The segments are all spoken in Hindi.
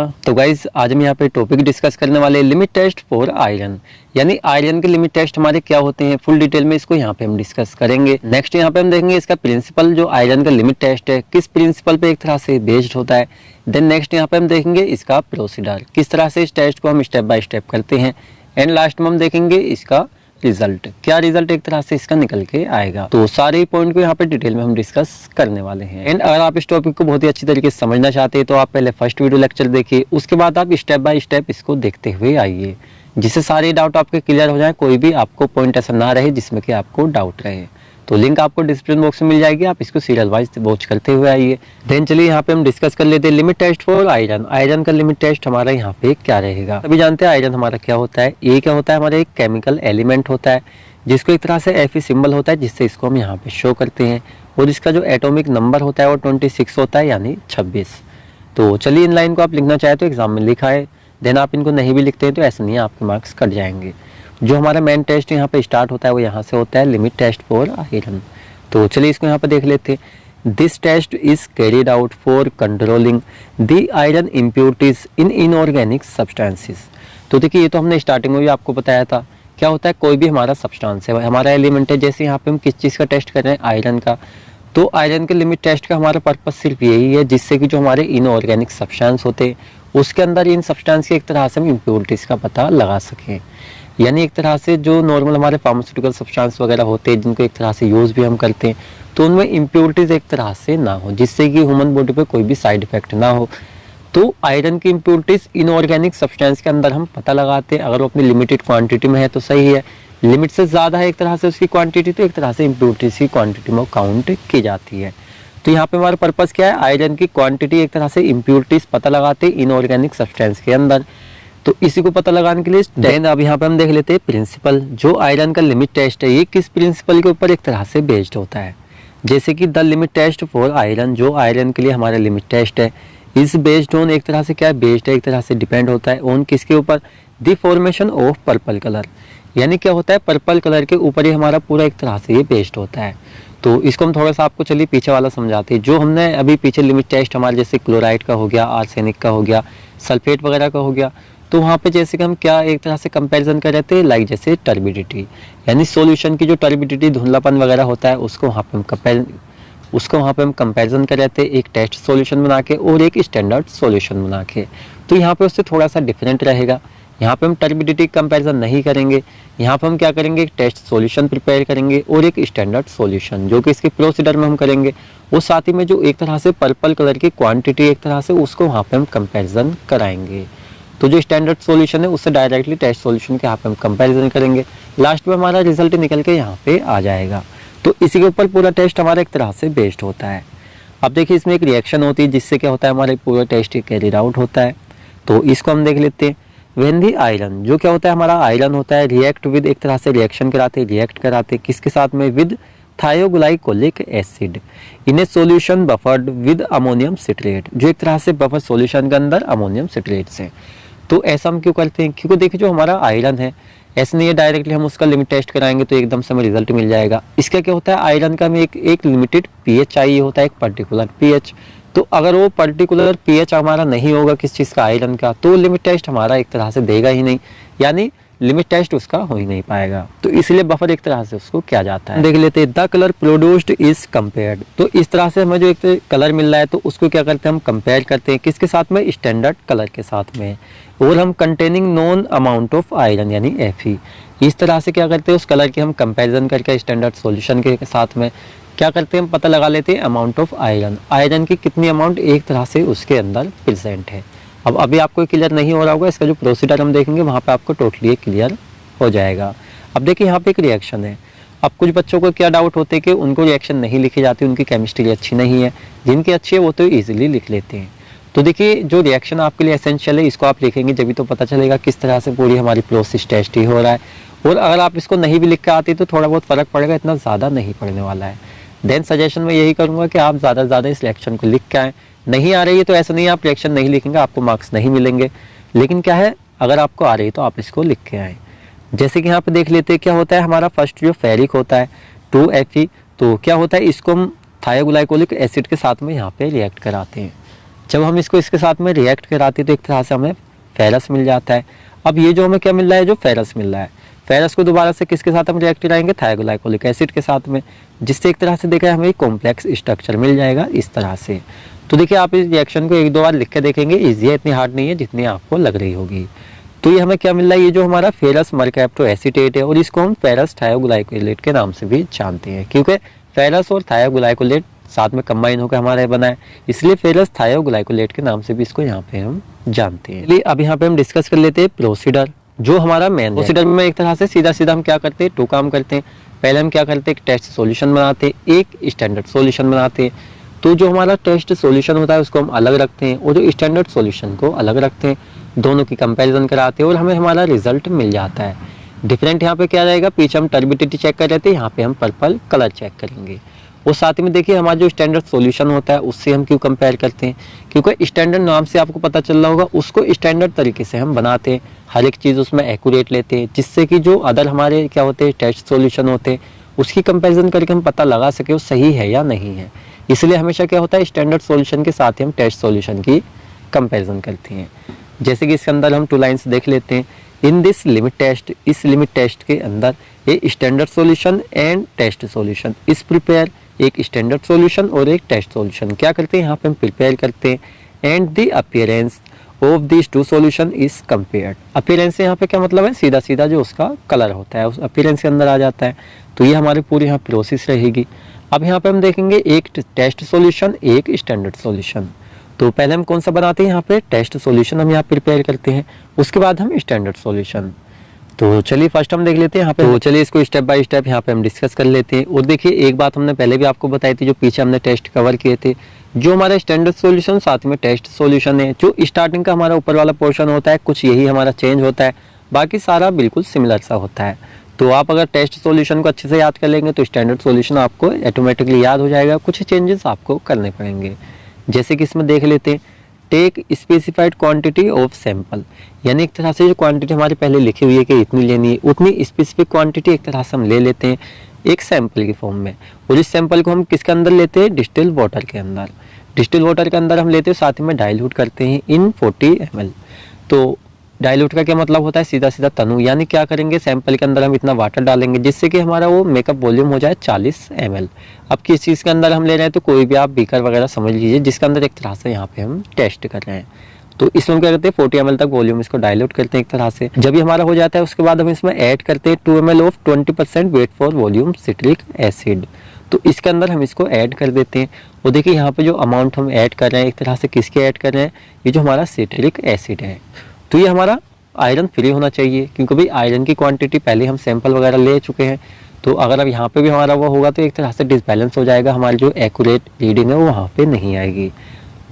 तो गाइस आज हम यहाँ पे टॉपिक डिस्कस करने वाले लिमिट टेस्ट फॉर आयरन, यानी आयरन के लिमिट टेस्ट हमारे क्या होते हैं, फुल डिटेल में इसको यहाँ पे हम डिस्कस करेंगे। नेक्स्ट यहाँ पे हम देखेंगे इसका प्रिंसिपल, जो आयरन का लिमिट टेस्ट है किस प्रिंसिपल पे एक तरह से बेस्ड होता है। देन नेक्स्ट यहाँ पे हम देखेंगे इसका प्रोसीजर, किस तरह से इस टेस्ट को हम स्टेप बाय स्टेप करते हैं। एंड लास्ट में हम देखेंगे इसका रिजल्ट, क्या रिजल्ट एक तरह से इसका निकल के आएगा। तो सारे पॉइंट को यहाँ पे डिटेल में हम डिस्कस करने वाले हैं। एंड अगर आप इस टॉपिक को बहुत ही अच्छी तरीके से समझना चाहते हैं तो आप पहले फर्स्ट वीडियो लेक्चर देखिए, उसके बाद आप स्टेप बाय स्टेप इसको देखते हुए आइए, जिससे सारे डाउट आपके क्लियर हो जाए, कोई भी आपको पॉइंट ऐसा ना रहे जिसमें कि आपको डाउट रहे। तो लिंक आपको डिस्क्रिप्शन बॉक्स में मिल जाएगी, आप इसको सीरियल वाइज वॉच करते हुए आइए। देन चलिए यहाँ पे हम डिस्कस कर लेते हैं limit test for iron. Iron का लिमिट टेस्ट हमारा यहाँ पे क्या रहेगा। अभी जानते हैं आयरन हमारा क्या होता है। ये क्या होता है, हमारा एक केमिकल एलिमेंट होता है जिसको एक तरह से Fe सिंबल होता है, जिससे इसको हम यहाँ पे शो करते हैं। और इसका जो एटॉमिक नंबर होता है वो 26 होता है, यानी 26। तो चलिए इन लाइन को आप लिखना चाहे तो एग्जाम में लिखा है, देन आप इनको नहीं भी लिखते हैं तो ऐसा नहीं है, आपके मार्क्स कट जाएंगे। जो हमारा मेन टेस्ट यहाँ पे स्टार्ट होता है वो यहाँ से होता है, लिमिट टेस्ट फॉर आयरन। तो चलिए इसको यहाँ पे देख लेते हैं। This test is carried out for controlling the iron impurities in inorganic substances. तो देखिए ये तो हमने स्टार्टिंग में भी आपको बताया था, क्या होता है कोई भी हमारा सब्सटेंस है, हमारा एलिमेंट है। जैसे यहाँ पे हम किस चीज़ का टेस्ट कर रहे हैं, आयरन का। तो आयरन के लिमिट टेस्ट का हमारा पर्पस सिर्फ यही है, जिससे कि जो हमारे इनऑर्गेनिक सब्सटेंस होते हैं उसके अंदर इन सब्सटेंस की एक तरह से हम इम्प्योरिटीज़ का पता लगा सकें। यानी एक तरह से जो नॉर्मल हमारे फार्मास्यूटिकल सब्सटेंस वगैरह होते हैं जिनको एक तरह से यूज़ भी हम करते हैं, तो उनमें इम्प्योरिटीज़ एक तरह से ना हो, जिससे कि ह्यूमन बॉडी पे कोई भी साइड इफेक्ट ना हो। तो आयरन की इम्प्योरिटीज़ इनऑर्गेनिक सब्सटेंस के अंदर हम पता लगाते हैं। अगर वो अपनी लिमिटेड क्वांटिटी में है तो सही है, लिमिट से ज़्यादा है एक तरह से उसकी क्वांटिटी, तो एक तरह से इम्प्योरिटीज़ की क्वांटिटी में काउंट की जाती है। तो यहाँ पे हमारा पर्पस क्या है, आयरन की क्वांटिटी एक तरह से इम्प्योरिटीज़ पता लगाते हैं इनऑर्गेनिक सब्सटेंस के अंदर। तो इसी को पता लगाने के लिए देन अब यहाँ पे हम देख लेते हैं प्रिंसिपल। जो आयरन का लिमिट टेस्ट है ये किस प्रिंसिपल के ऊपर एक तरह से बेस्ड होता है। जैसे कि the limit test for iron, जो आयरन के लिए हमारा लिमिट टेस्ट है, इस बेस्ड ऑन एक तरह से क्या है, बेस्ड है, एक तरह से डिपेंड होता है ऑन किसके ऊपर, the formation of purple colour. यानी क्या होता है, पर्पल कलर के ऊपर ही हमारा पूरा एक तरह से ये बेस्ड होता है। तो इसको हम थोड़ा सा आपको चलिए पीछे वाला समझाते हैं। जो हमने अभी पीछे लिमिट टेस्ट हमारे जैसे क्लोराइड का हो गया, आर्सेनिक का हो गया, सल्फेट वगैरह का हो गया, तो वहाँ पे जैसे कि हम क्या एक तरह से कंपैरिजन कर रहे थे, लाइक जैसे टर्बिडिटी, यानी सॉल्यूशन की जो टर्बिडिटी धुंधलापन वगैरह होता है उसको वहाँ पे हम कंपैरिजन कर रहे थे, एक टेस्ट सॉल्यूशन बना के और एक स्टैंडर्ड सॉल्यूशन बना के। तो यहाँ पे उससे थोड़ा सा डिफरेंट रहेगा। यहाँ पे हम टर्बिडिटी कंपैरिजन नहीं करेंगे, यहाँ पे हम क्या करेंगे, एक टेस्ट सॉल्यूशन प्रिपेयर करेंगे और एक स्टैंडर्ड सॉल्यूशन, जो कि इसके प्रोसीजर में हम करेंगे। और साथ ही में जो एक तरह से पर्पल कलर की क्वांटिटी एक तरह से उसको वहाँ पे हम कंपैरिजन कराएंगे। तो जो स्टैंडर्ड सॉल्यूशन है उससे डायरेक्टली टेस्ट सॉल्यूशन के यहाँ पे हम कंपैरिजन करेंगे, लास्ट में हमारा रिजल्ट निकल के यहाँ पे आ जाएगा। तो इसी के ऊपर पूरा टेस्ट हमारा एक तरह से बेस्ड होता है। अब देखिए इसमें एक रिएक्शन होती है जिससे क्या होता है, हमारे पूरा टेस्ट कैरिड आउट होता है। तो इसको हम देख लेते हैं। व्हेन दी आयरन, जो क्या होता है हमारा आयरन होता है, रिएक्ट विद, एक तरह से रिएक्शन कराते, रिएक्ट कराते किसके साथ में, with थायोग्लाइकोलिक acid in A solution buffered with ammonium citrate, जो एक तरह से बफर सॉल्यूशन के अंदर अमोनियम सिट्रेट से। तो ऐसा हम क्यों करते हैं, क्योंकि देखिए जो हमारा आयरन है ऐसे नहीं है डायरेक्टली हम उसका लिमिट टेस्ट कराएंगे तो एकदम से हमें रिजल्ट मिल जाएगा। इसका क्या होता है, आयरन का हमें एक लिमिटेड पीएच चाहिए होता है, एक पर्टिकुलर पीएच। तो अगर वो पर्टिकुलर पीएच हमारा नहीं होगा किस चीज़ का, आयरन का, तो लिमिट टेस्ट हमारा एक तरह से देगा ही नहीं, यानी लिमिट टेस्ट उसका हो ही नहीं पाएगा। तो इसलिए बफर एक तरह से उसको किया जाता है। देख लेते हैं, the colour produced is compared. तो इस तरह से हमें जो एक कलर मिल रहा है तो उसको क्या करते हैं, हम कंपेयर करते हैं किसके साथ में, स्टैंडर्ड कलर के साथ में। और हम containing non amount of iron यानी Fe, इस तरह से क्या करते हैं, उस कलर की हम कंपैरिजन करके स्टैंडर्ड सॉल्यूशन के साथ में क्या करते हैं, हम पता लगा लेते हैं अमाउंट ऑफ आयरन, आयरन की कितनी अमाउंट एक तरह से उसके अंदर प्रेजेंट है। अब अभी आपको क्लियर नहीं हो रहा होगा, इसका जो प्रोसीजर हम देखेंगे वहाँ पे आपको टोटली क्लियर हो जाएगा। अब देखिए यहाँ पे एक रिएक्शन है। अब कुछ बच्चों को क्या डाउट होते हैं कि उनको रिएक्शन नहीं लिखी जाती, उनकी केमिस्ट्री अच्छी नहीं है, जिनकी अच्छी है वो तो ईजिली लिख लेते हैं। तो देखिए जो रिएक्शन आपके लिए एसेंशियल है इसको आप लिखेंगे, जब भी तो पता चलेगा किस तरह से पूरी हमारी प्रोसेस टेस्ट ही हो रहा है। और अगर आप इसको नहीं भी लिख के आती तो थोड़ा बहुत फर्क पड़ेगा, इतना ज़्यादा नहीं पड़ने वाला है। देन सजेशन में यही करूँगा कि आप ज़्यादा से ज़्यादा इस रिएक्शन को लिख के आएँ। नहीं आ रही है तो ऐसा नहीं है आप रिएक्शन नहीं लिखेंगे आपको मार्क्स नहीं मिलेंगे, लेकिन क्या है अगर आपको आ रही है तो आप इसको लिख के आएँ। जैसे कि यहाँ पे देख लेते हैं क्या होता है, हमारा फर्स्ट जो फेरिक होता है 2Fe, तो क्या होता है इसको हम थायोग्लाइकोलिक एसिड के साथ में यहाँ पे रिएक्ट कराते हैं। जब हम इसको इसके साथ में रिएक्ट कराते हैं तो एक तरह से हमें फेरस मिल जाता है। अब ये जो हमें क्या मिल रहा है, जो फेरस मिल रहा है, फेरस को दोबारा से किसके साथ हम रिएक्ट कराएंगे, थायोग्लाइकोलिक एसिड के साथ में, जिससे एक तरह से देखा हमें कॉम्प्लेक्स स्ट्रक्चर मिल जाएगा इस तरह से। तो देखिए आप इस रिएक्शन को एक दो बार लिख के देखेंगे, ईजी है, इतनी हार्ड नहीं है जितनी आपको लग रही होगी। तो ये हमें क्या मिल रहा है, ये जो हमारा फेरस मरकैप्टो एसीटेट है और इसको हम फेरस थायोग्लाइकोलेट के नाम से भी जानते हैं, क्योंकि फेरस और थायोग्लाइकोलेट साथ में कंबाइन होकर हमारा बना है, इसलिए फेरस थायोग्लाइकोलेट के नाम से भी इसको यहाँ पे हम जानते हैं। अब यहाँ पे हम डिस्कस कर लेते हैं प्रोसीडर, जो हमारा मेन प्रोसीडर में एक तरह से सीधा हम क्या करते हैं, 2 काम करते हैं। पहले हम क्या करते हैं, एक टेस्ट सॉल्यूशन बनाते हैं, एक स्टैंडर्ड सॉल्यूशन बनाते हैं। तो जो हमारा टेस्ट सॉल्यूशन होता है उसको हम अलग रखते हैं और जो स्टैंडर्ड सॉल्यूशन को अलग रखते हैं, दोनों की कंपैरिजन कराते हैं और हमें हमारा रिजल्ट मिल जाता है। डिफरेंट यहाँ पे क्या रहेगा, पीछे हम टर्बिडिटी चेक कर रहे थे, यहाँ पे हम पर्पल कलर चेक करेंगे। और साथ में देखिए हमारा जो स्टैंडर्ड सॉल्यूशन होता है उससे हम क्यों कंपेयर करते हैं, क्योंकि स्टैंडर्ड नाम से आपको पता चल रहा होगा, उसको स्टैंडर्ड तरीके से हम बनाते हैं, हर एक चीज़ उसमें एक्यूरेट लेते हैं, जिससे कि जो अदर हमारे क्या होते हैं टेस्ट सॉल्यूशन होते हैं उसकी कंपैरिजन करके हम पता लगा सके वो सही है या नहीं है। इसलिए हमेशा क्या होता है, स्टैंडर्ड सॉल्यूशन के साथ ही हम टेस्ट सॉल्यूशन की कंपैरिजन करते हैं। जैसे कि इसके अंदर हम 2 लाइन्स देख लेते हैं। इन दिस लिमिट टेस्ट, इस लिमिट टेस्ट के अंदर a standard solution and test solution is prepare, एक स्टैंडर्ड सॉल्यूशन और एक टेस्ट सॉल्यूशन क्या करते हैं यहाँ पे हम प्रिपेयर करते हैं। And the appearance of this 2 solution is compared. Appearance से यहाँ पे क्या मतलब है, सीधा जो उसका कलर होता है उस अपीयरेंस के अंदर आ जाता है। तो ये हमारी पूरी यहाँ प्रोसेस रहेगी। अब यहाँ पे हम देखेंगे एक टेस्ट सॉल्यूशन, एक स्टैंडर्ड सॉल्यूशन। तो पहले हम कौन सा बनाते हैं, यहाँ पे टेस्ट सॉल्यूशन हम यहाँ प्रिपेयर करते हैं, उसके बाद हम स्टैंडर्ड सॉल्यूशन। तो चलिए फर्स्ट हम देख लेते हैं यहाँ पे। तो चलिए इसको स्टेप बाय स्टेप यहाँ पे हम डिस्कस कर लेते हैं। और देखिए एक बात हमने पहले भी आपको बताई थी, जो पीछे हमने टेस्ट कवर किए थे, जो हमारा स्टैंडर्ड सॉल्यूशन साथ में टेस्ट सॉल्यूशन है, जो स्टार्टिंग का हमारा ऊपर वाला पोर्शन होता है कुछ यही हमारा चेंज होता है, बाकी सारा बिल्कुल सिमिलर सा होता है। तो आप अगर टेस्ट सॉल्यूशन को अच्छे से याद कर लेंगे तो स्टैंडर्ड सॉल्यूशन आपको ऑटोमेटिकली याद हो जाएगा, कुछ चेंजेस आपको करने पड़ेंगे। जैसे कि इसमें देख लेते हैं, take specified quantity of sample, यानी एक तरह से जो क्वांटिटी हमारी पहले लिखी हुई है कि इतनी लेनी है, उतनी स्पेसिफिक क्वांटिटी एक तरह से हम ले लेते हैं एक सैंपल की फॉर्म में। और इस सैंपल को हम किसके अंदर लेते हैं, डिस्टिल वाटर के अंदर। डिस्टिल वाटर के अंदर हम लेते हैं, साथ में डाइल्यूट करते हैं इन 40 ml। तो डाइल्यूट का क्या मतलब होता है, सीधा तनु, यानी क्या करेंगे, सैंपल के अंदर हम इतना वाटर डालेंगे जिससे कि हमारा वो मेकअप वॉल्यूम हो जाए 40 ml। अब किस चीज़ के अंदर हम ले रहे हैं, तो कोई भी आप बीकर वगैरह समझ लीजिए जिसके अंदर एक तरह से यहाँ पे हम टेस्ट कर रहे हैं। तो इसमें क्या करते हैं, 40 ml तक वॉल्यूम इसको डाइल्यूट करते हैं एक तरह से। जब ये हमारा हो जाता है उसके बाद हम इसमें ऐड करते हैं 2 ml of 20% weight for volume citric acid. तो इसके अंदर हम इसको ऐड कर देते हैं। और देखिए यहाँ पे जो अमाउंट हम ऐड कर रहे हैं एक तरह से किसके ऐड कर रहे हैं, ये जो हमारा सिट्रिक एसिड है। तो ये हमारा आयरन फ्री होना चाहिए, क्योंकि भाई आयरन की क्वांटिटी पहले हम सैंपल वगैरह ले चुके हैं। तो अगर अब यहाँ पे भी हमारा वो होगा तो एक तरह से डिसबैलेंस हो जाएगा, हमारी जो एक्यूरेट रीडिंग है वो वहाँ पे नहीं आएगी।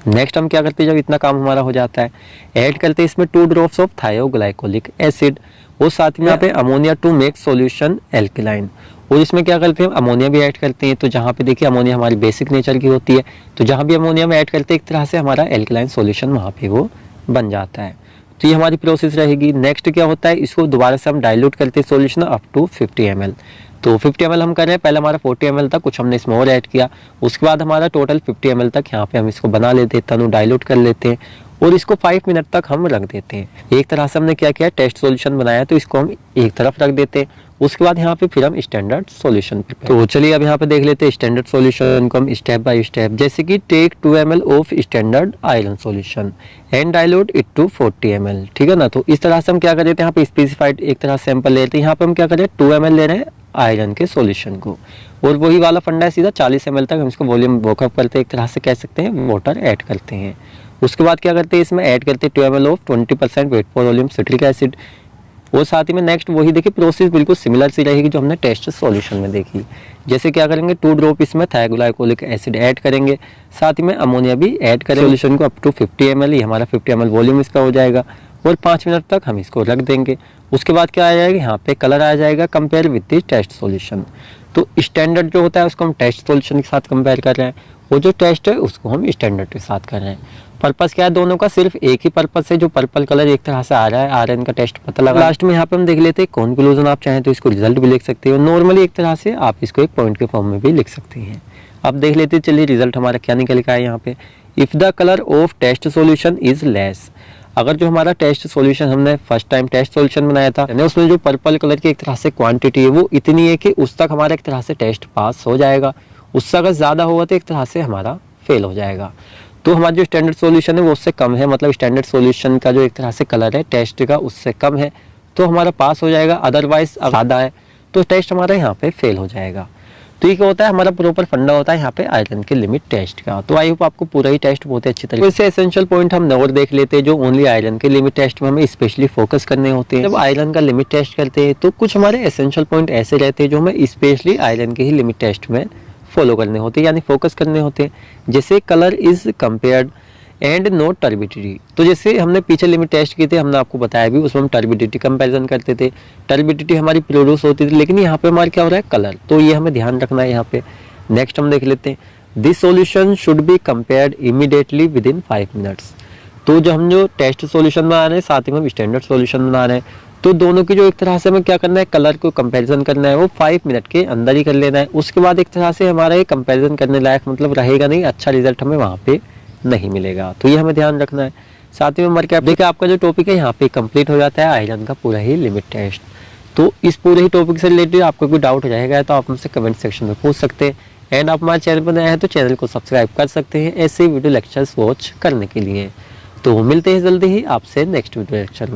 नेक्स्ट हम क्या करते हैं, जब इतना काम हमारा हो जाता है, ऐड करते हैं इसमें 2 ड्रॉप्स ऑफ थायोग्लाइकोलिक एसिड और साथ में यहाँ पे ammonia to make solution alkaline. और इसमें क्या करते हैं, अमोनिया भी ऐड करते हैं। तो जहाँ पे देखिए अमोनिया हमारी बेसिक नेचर की होती है, तो जहाँ भी अमोनिया में ऐड करते हैं एक तरह से हमारा एल्कलाइन सॉल्यूशन वहाँ पे वो बन जाता है। तो ये हमारी प्रोसेस रहेगी। नेक्स्ट क्या होता है, इसको दोबारा से हम डाइल्यूट करते हैं सॉल्यूशन अप टू 50 ml। तो 50 ml हम कर रहे हैं, पहले हमारा 40 ml था, कुछ हमने इसमें और ऐड किया, उसके बाद हमारा टोटल 50 ml तक यहाँ पे हम इसको बना लेते हैं, तनु डाइल्यूट कर लेते हैं और इसको 5 मिनट तक हम रख देते हैं। एक तरह से हमने क्या किया, टेस्ट सॉल्यूशन बनाया तो इसको हम एक तरफ रख देते हैं। उसके बाद यहाँ पे फिर हम स्टैंडर्ड सॉल्यूशन पे, तो चलिए अब यहाँ पे देख लेते हैं स्टैंडर्ड सॉल्यूशन को हम स्टेप बाय स्टेप। जैसे कि take 2 ml of standard iron solution and dilute it to 40 ml, ठीक है ना। तो इस तरह से हम क्या कर देते हैं, यहाँ पे स्पेसिफाइड एक तरह सैंपल लेते हैं, यहाँ पे हम क्या करें 2 ml ले रहे हैं आयरन के सॉल्यूशन को, और वही वाला फंडा है, सीधा 40 ml तक हम इसको वॉल्यूम वॉकअप करते हैं, एक तरह से कह सकते हैं वाटर ऐड करते हैं। उसके बाद क्या करते हैं, इसमें ऐड करते हैं 2 ml of 20% weight for volume citric acid. और साथ ही में नेक्स्ट वही देखिए प्रोसेस बिल्कुल सिमिलर सी रहेगी जो हमने टेस्ट सॉल्यूशन में देखी। जैसे क्या करेंगे, 2 ड्रॉप इसमें थायोग्लाइकोलिक एसिड ऐड करेंगे, साथ ही में अमोनिया भी ऐड करेंगे सॉल्यूशन को अप टू 50 ml, ये हमारा 50 ml वॉल्यूम इसका हो जाएगा, और 5 मिनट तक हम इसको रख देंगे। उसके बाद क्या आ जाएगा, यहाँ पे कलर आ जाएगा compare with the test solution. तो स्टैंडर्ड जो होता है उसको हम टेस्ट सॉल्यूशन के साथ कंपेयर कर रहे हैं, और जो टेस्ट है उसको हम स्टैंडर्ड के साथ कर रहे हैं। पर्पस क्या है दोनों का, सिर्फ एक ही पर्पस है, जो पर्पल कलर एक तरह से आ रहा है, आयरन का टेस्ट पता लगा। लास्ट में यहाँ पे हम देख लेते हैं कंक्लूजन, आप चाहें तो इसको रिजल्ट भी लिख सकते हो, नॉर्मली एक तरह से आप इसको एक पॉइंट के फॉर्म में भी लिख सकते हैं। अब देख लेते हैं, चलिए रिजल्ट हमारा क्या निकल का है। यहाँ पे if the colour of test solution is less, अगर जो हमारा टेस्ट सॉल्यूशन हमने फर्स्ट टाइम टेस्ट सॉल्यूशन बनाया था यानी उसमें जो पर्पल कलर की एक तरह से क्वांटिटी है वो इतनी है कि उस तक हमारा एक तरह से टेस्ट पास हो जाएगा, उससे अगर ज़्यादा होगा तो एक तरह से हमारा फेल हो जाएगा। तो हमारा जो स्टैंडर्ड सॉल्यूशन है वो उससे कम है, मतलब स्टैंडर्ड सॉल्यूशन का जो एक तरह से कलर है टेस्ट का उससे कम है तो हमारा पास हो जाएगा, अदरवाइज ज़्यादा है तो टेस्ट हमारा यहाँ पे फेल हो जाएगा। तो ये क्या होता है, हमारा प्रॉपर फंडा होता है यहाँ पे आयरन के लिमिट टेस्ट का। तो आई होप आपको पूरा ही टेस्ट बहुत ही अच्छी तरीके से एसेंशियल पॉइंट हम और देख लेते हैं जो ओनली आयरन के लिमिट टेस्ट में हमें स्पेशली फोकस करने होते हैं। जब आयरन का लिमिट टेस्ट करते हैं तो कुछ हमारे एसेंशियल पॉइंट ऐसे रहते हैं जो हमें स्पेशली आयरन के ही लिमिट टेस्ट में फॉलो करने होते हैं यानी फोकस करने होते हैं। जैसे colour is compared and no turbidity, तो जैसे हमने पीछे लिमिट टेस्ट की थी हमने आपको बताया भी, उसमें हम टर्बिडिटी कंपैरिजन करते थे, टर्बिडिटी हमारी प्रोड्यूस होती थी, लेकिन यहाँ पे हमारा क्या हो रहा है कलर, तो ये हमें ध्यान रखना है यहाँ पे। नेक्स्ट हम देख लेते हैं this solution should be compared immediately with in 5 minutes. तो जो टेस्ट सॉल्यूशन बना रहे हैं साथ ही में स्टैंडर्ड सॉल्यूशन बना रहे हैं तो दोनों की जो एक तरह से हमें क्या करना है कलर को कंपैरिजन करना है वो 5 मिनट के अंदर ही कर लेना है। उसके बाद एक तरह से हमारा ये कंपैरिजन करने लायक मतलब रहेगा नहीं, अच्छा रिजल्ट हमें वहाँ पे नहीं मिलेगा, तो ये हमें ध्यान रखना है। साथ ही में मर के आप देखिए आपका जो टॉपिक है यहाँ पे कंप्लीट हो जाता है आयरन का पूरा ही लिमिट टेस्ट। तो इस पूरे ही टॉपिक से रिलेटेड आपको कोई डाउट रहेगा तो आप मुझसे कमेंट सेक्शन में पूछ सकते हैं। एंड आप हमारे चैनल पर नए हैं तो चैनल को सब्सक्राइब कर सकते हैं ऐसे वीडियो लेक्चर्स वॉच करने के लिए। तो मिलते हैं जल्दी ही आपसे नेक्स्ट वीडियो लेक्चर में।